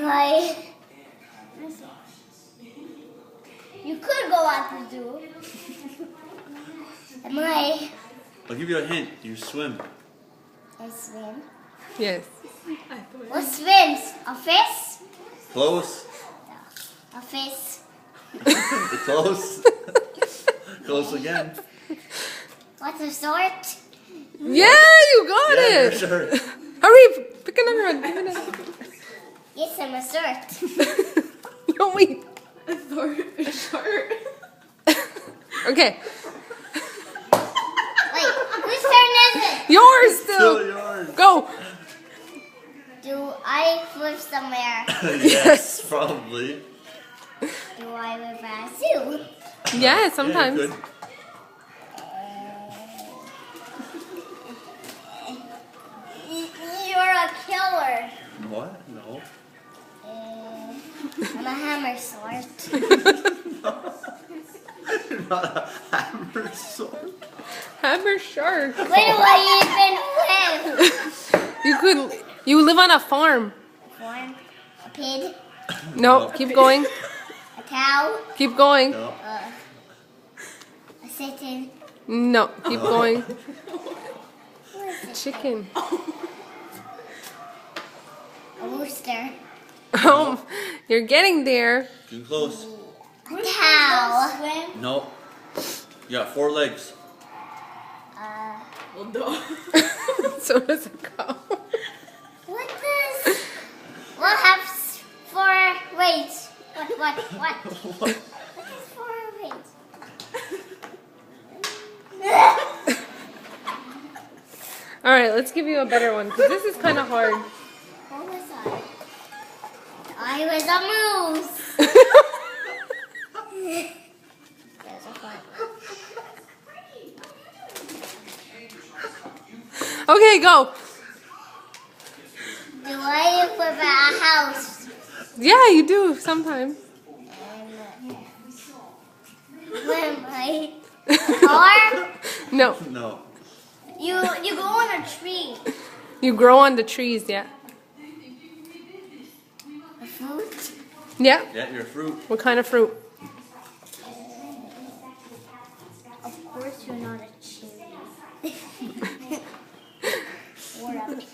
I? You could go at the zoo. Am I? I'll give you a hint. You swim. I swim. Yes. What swims? A fish? Close. A fish. Close. Close again. What's a sort? Yeah, you got Yeah, it. for sure. Hurry, pick another one. Give me another one. Yes, I'm a sort. No, wait. A short. Okay. Wait, whose turn is it? Yours Still still. yours. Go. Do I live somewhere? Yes, probably. Do I live at a zoo? Yeah, sometimes. Yeah, good. You're a killer. What? No. I'm a hammer sort. Not a hammer sword. Hammer shark. Where do I even live? You live on a farm. Farm. A pig. No, keep going. A cow. Keep going. No. A chicken. No, keep going. What is it? Chicken. A rooster. You're getting there. Getting close. A cow. No. You got 4 legs. Well, no. So does a cow. What does? What has four weights? What? What is 4 weights? All right, let's give you a better one because this is kind of hard. What was I? I was a moose. That's a fun. Okay, go. Do I live at a house? Yeah, you do sometimes. When I car? No, No. You go on a tree. you grow on the trees. Yeah. A fruit? Yeah. Yeah, you're a fruit. What kind of fruit? Of course you're not a cherry. Or a peach.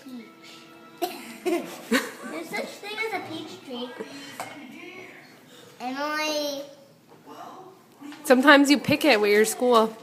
There's such thing as a peach tree. And Sometimes you pick it with your school.